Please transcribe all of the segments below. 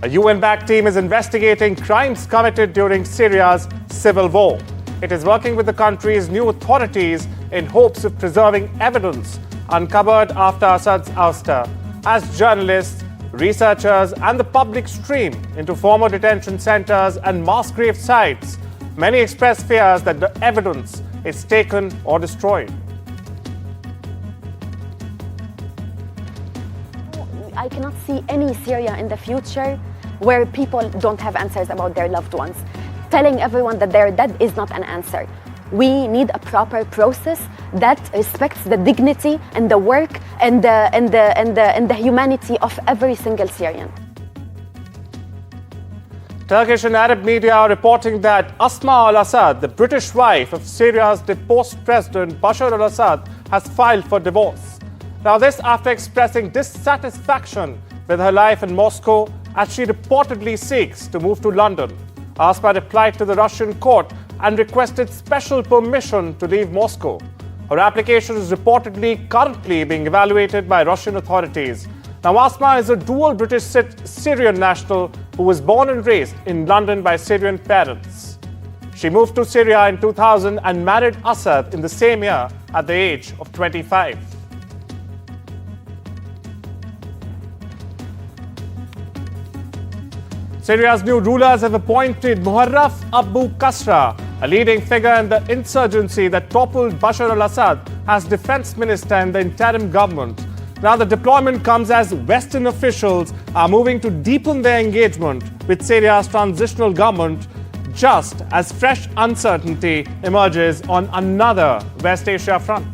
A UN-backed team is investigating crimes committed during Syria's civil war. It is working with the country's new authorities in hopes of preserving evidence uncovered after Assad's ouster. As journalists, researchers and the public stream into former detention centers and mass grave sites, many express fears that the evidence is taken or destroyed. I cannot see any Syria in the future where people don't have answers about their loved ones. Telling everyone that they're dead is not an answer. We need a proper process that respects the dignity and the work and the humanity of every single Syrian. Turkish and Arab media are reporting that Asma al-Assad, the British wife of Syria's deposed president Bashar al-Assad, has filed for divorce. Now this after expressing dissatisfaction with her life in Moscow as she reportedly seeks to move to London. Asma replied to the Russian court and requested special permission to leave Moscow. Her application is reportedly currently being evaluated by Russian authorities. Now Asma is a dual British Syrian national who was born and raised in London by Syrian parents. She moved to Syria in 2000 and married Assad in the same year at the age of 25. Syria's new rulers have appointed Muharraf Abu Kasra, a leading figure in the insurgency that toppled Bashar al-Assad, as defense minister in the interim government. Now the deployment comes as Western officials are moving to deepen their engagement with Syria's transitional government, just as fresh uncertainty emerges on another West Asia front.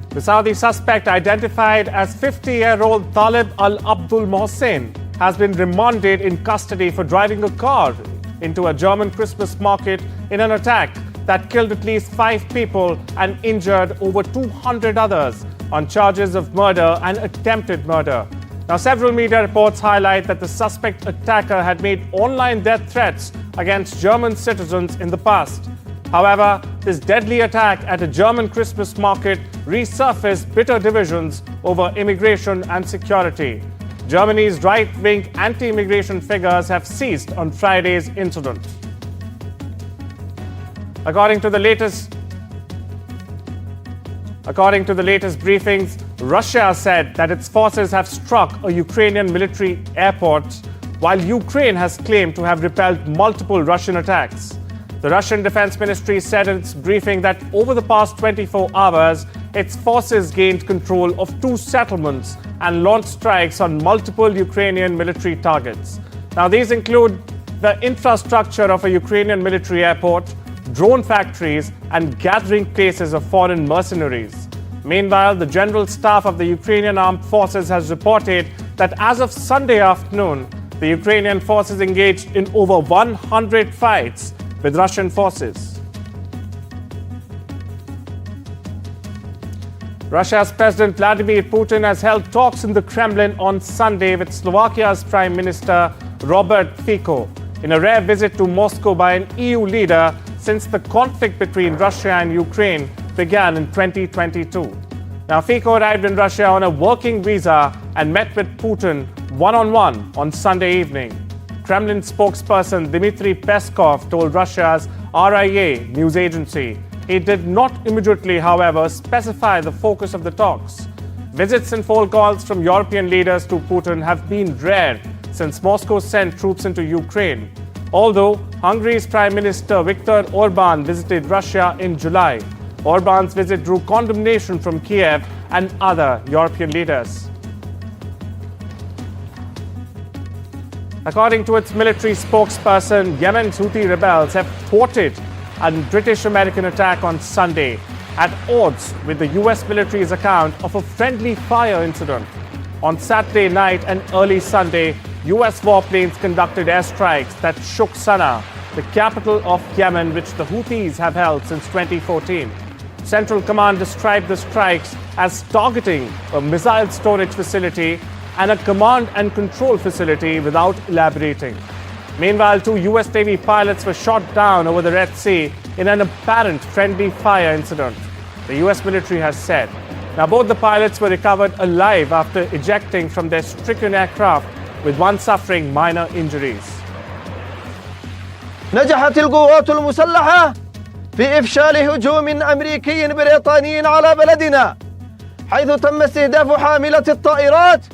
The Saudi suspect, identified as 50-year-old Talib al-Abdul Mohsen, has been remanded in custody for driving a car into a German Christmas market in an attack that killed at least 5 people and injured over 200 others on charges of murder and attempted murder. Now, several media reports highlight that the suspect attacker had made online death threats against German citizens in the past. However, this deadly attack at a German Christmas market resurfaced bitter divisions over immigration and security. Germany's right-wing anti-immigration figures have seized on Friday's incident. According to the latest briefings, Russia said that its forces have struck a Ukrainian military airport, while Ukraine has claimed to have repelled multiple Russian attacks. The Russian Defense Ministry said in its briefing that over the past 24 hours, its forces gained control of 2 settlements and launched strikes on multiple Ukrainian military targets. Now, these include the infrastructure of a Ukrainian military airport, drone factories, and gathering places of foreign mercenaries. Meanwhile, the General Staff of the Ukrainian Armed Forces has reported that as of Sunday afternoon, the Ukrainian forces engaged in over 100 fights with Russian forces. Russia's President Vladimir Putin has held talks in the Kremlin on Sunday with Slovakia's Prime Minister Robert Fico, in a rare visit to Moscow by an EU leader since the conflict between Russia and Ukraine began in 2022. Now, Fico arrived in Russia on a working visa and met with Putin one-on-one on Sunday evening. Kremlin spokesperson Dmitry Peskov told Russia's RIA news agency. He did not immediately, however, specify the focus of the talks. Visits and phone calls from European leaders to Putin have been rare since Moscow sent troops into Ukraine. Although Hungary's Prime Minister Viktor Orban visited Russia in July, Orban's visit drew condemnation from Kiev and other European leaders. According to its military spokesperson, Yemen's Houthi rebels have thwarted a British-American attack on Sunday, at odds with the US military's account of a friendly fire incident. On Saturday night and early Sunday, US warplanes conducted airstrikes that shook Sana'a, the capital of Yemen, which the Houthis have held since 2014. Central Command described the strikes as targeting a missile storage facility and a command and control facility without elaborating. Meanwhile, 2 US Navy pilots were shot down over the Red Sea in an apparent friendly fire incident, the US military has said. Now, both the pilots were recovered alive after ejecting from their stricken aircraft, with one suffering minor injuries. نجحت القوات المسلحة في إفشال هجوم أمريكي بريطاني على بلدنا، حيث تم استهداف حاملة الطائرات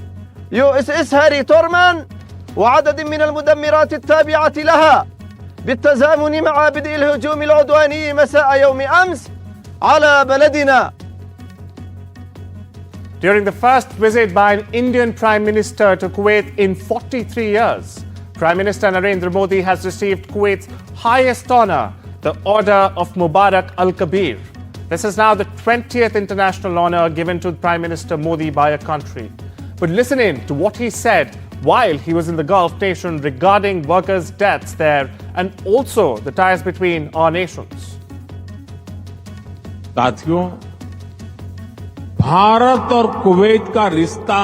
USS هاري تورمان وعدد من المدمرات التابعة لها، بالتزامن مع بدء الهجوم العدواني مساء يوم أمس على بلدنا. During the first visit by an Indian Prime Minister to Kuwait in 43 years, Prime Minister Narendra Modi has received Kuwait's highest honor, the Order of Mubarak Al-Kabir. This is now the 20th international honor given to Prime Minister Modi by a country. But listen in to what he said while he was in the Gulf nation regarding workers' deaths there and also the ties between our nations. साथियों, भारत और Kuwait का रिश्ता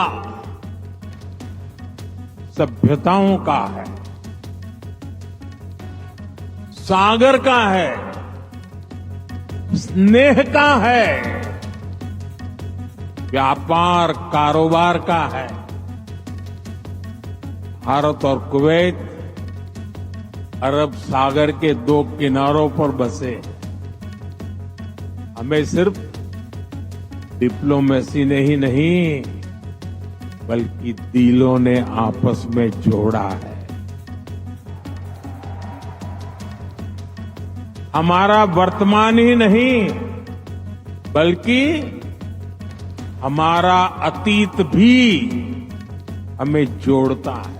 सभ्यताओं का है, सागर का है, स्नेह का है, व्यापार कारोबार का है। भारत और कुवैत अरब सागर के दो किनारों पर बसे। हमें सिर्फ डिप्लोमेसी ने ही नहीं बल्कि दिलों ने आपस में जोड़ा है। हमारा वर्तमान ही नहीं बल्कि हमारा अतीत भी हमें जोड़ता है।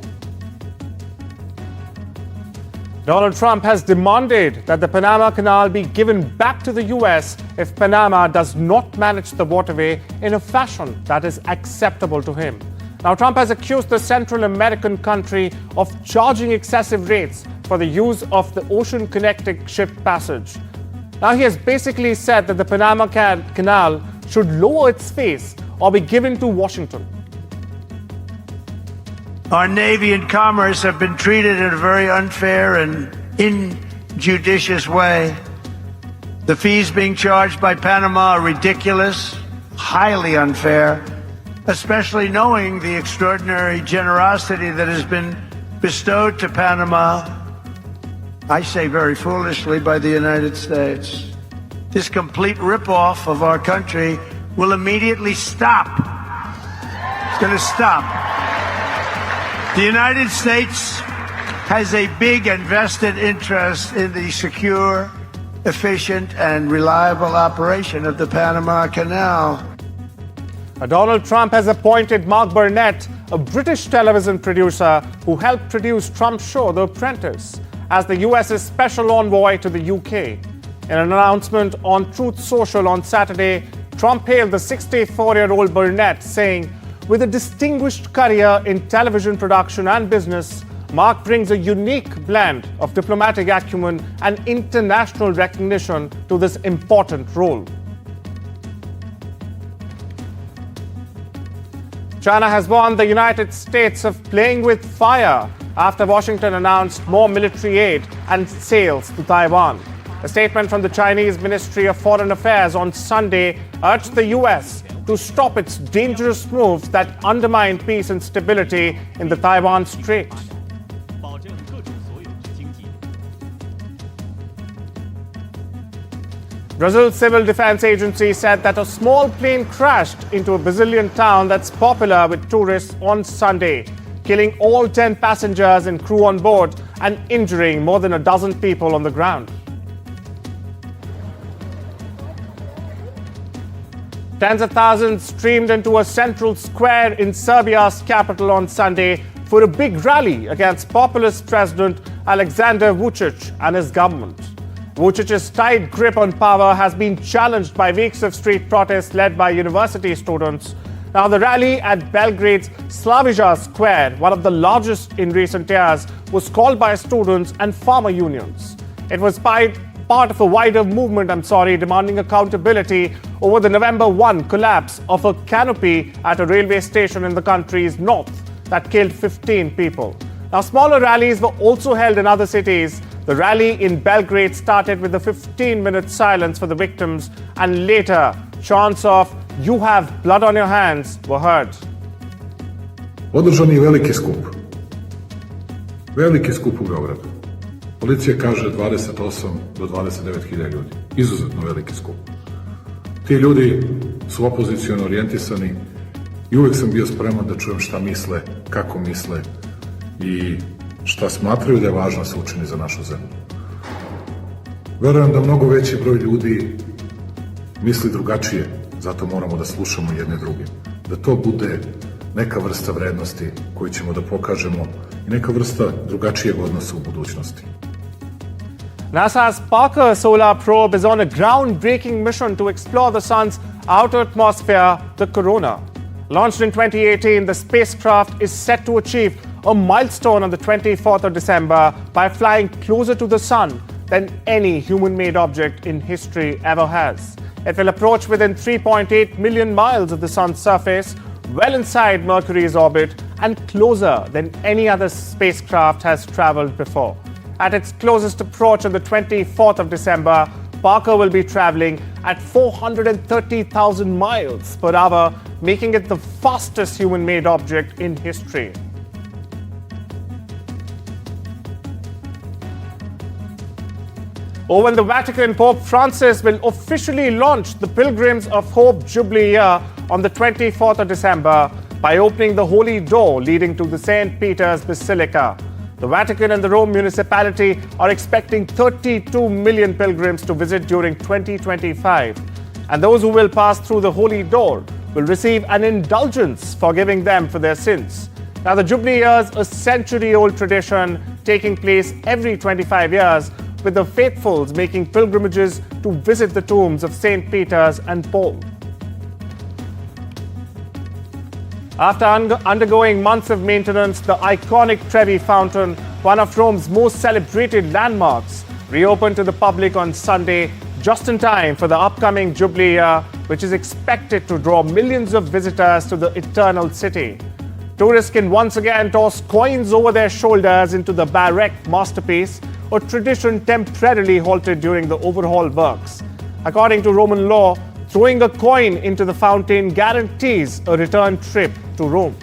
Donald Trump has demanded that the Panama Canal be given back to the US if Panama does not manage the waterway in a fashion that is acceptable to him. Now, Trump has accused the Central American country of charging excessive rates for the use of the ocean-connecting ship passage. Now, he has basically said that the Panama Canal should lower its face or be given to Washington. Our Navy and Commerce have been treated in a very unfair and injudicious way. The fees being charged by Panama are ridiculous, highly unfair, especially knowing the extraordinary generosity that has been bestowed to Panama, I say very foolishly, by the United States. This complete ripoff of our country will immediately stop. It's going to stop. The United States has a big and vested interest in the secure, efficient, and reliable operation of the Panama Canal. Donald Trump has appointed Mark Burnett, a British television producer who helped produce Trump's show, The Apprentice, as the US's special envoy to the UK. In an announcement on Truth Social on Saturday, Trump hailed the 64-year-old Burnett, saying, "With a distinguished career in television production and business, Mark brings a unique blend of diplomatic acumen and international recognition to this important role." China has warned the United States of playing with fire after Washington announced more military aid and sales to Taiwan. A statement from the Chinese Ministry of Foreign Affairs on Sunday urged the U.S. to stop its dangerous moves that undermine peace and stability in the Taiwan Strait. Brazil's Civil Defense Agency said that a small plane crashed into a Brazilian town that's popular with tourists on Sunday, killing all 10 passengers and crew on board and injuring more than a dozen people on the ground. Tens of thousands streamed into a central square in Serbia's capital on Sunday for a big rally against populist President Alexander Vučić and his government. Vučić's tight grip on power has been challenged by weeks of street protests led by university students. Now, the rally at Belgrade's Slavija Square, one of the largest in recent years, was called by students and farmer unions. It was part of a wider movement, demanding accountability over the November 1 collapse of a canopy at a railway station in the country's north that killed 15 people. Now, smaller rallies were also held in other cities. The rally in Belgrade started with a 15-minute silence for the victims and later chants of "You have blood on your hands" were heard. Održan je veliki skup. Veliki skup u Beogradu. Policija kaže 28 do 29.000 ljudi. Izuzetno veliki skup. Ti ljudi su opoziciono orijentisani i uvek sam bio spreman da čujem šta misle, kako misle i šta smatraju da je važno da se učini za našu zemlju. Verujem da mnogo veći broj ljudi misli drugačije, zato moramo da slušamo jedne druge. Da to bude neka vrsta vrednosti koju ćemo da pokažemo i neka vrsta drugačijeg odnosa u budućnosti. NASA's Parker solar probe is on a groundbreaking mission to explore the sun's outer atmosphere, the corona. Launched in 2018, the spacecraft is set to achieve a milestone on the 24th of December by flying closer to the sun than any human-made object in history ever has. It will approach within 3.8 million miles of the sun's surface, well inside Mercury's orbit, and closer than any other spacecraft has traveled before. At its closest approach on the 24th of December, Parker will be traveling at 430,000 miles per hour, making it the fastest human-made object in history. Over in the Vatican, Pope Francis will officially launch the Pilgrims of Hope Jubilee year on the 24th of December by opening the Holy Door leading to the St. Peter's Basilica. The Vatican and the Rome municipality are expecting 32 million pilgrims to visit during 2025. And those who will pass through the Holy Door will receive an indulgence, forgiving them for their sins. Now, the Jubilee year is a century-old tradition taking place every 25 years, with the faithfuls making pilgrimages to visit the tombs of St. Peter's and Paul. After undergoing months of maintenance, the iconic Trevi Fountain, one of Rome's most celebrated landmarks, reopened to the public on Sunday, just in time for the upcoming Jubilee year, which is expected to draw millions of visitors to the Eternal City. Tourists can once again toss coins over their shoulders into the Baroque masterpiece, a tradition temporarily halted during the overhaul works. According to Roman law, throwing a coin into the fountain guarantees a return trip to Rome.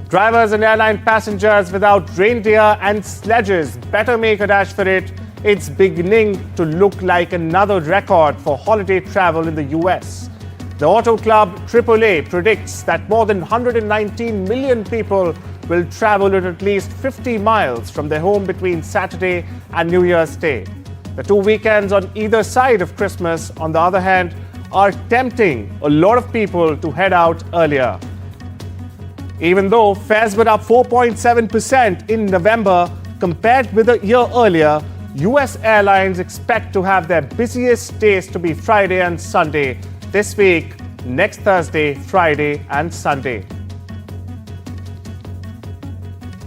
Drivers and airline passengers without reindeer and sledges better make a dash for it. It's beginning to look like another record for holiday travel in the US. The auto club AAA predicts that more than 119 million people will travel at least 50 miles from their home between Saturday and New Year's Day. The 2 weekends on either side of Christmas, on the other hand, are tempting a lot of people to head out earlier. Even though fares were up 4.7% in November compared with a year earlier, US airlines expect to have their busiest days to be Friday and Sunday this week, next Thursday, Friday and Sunday.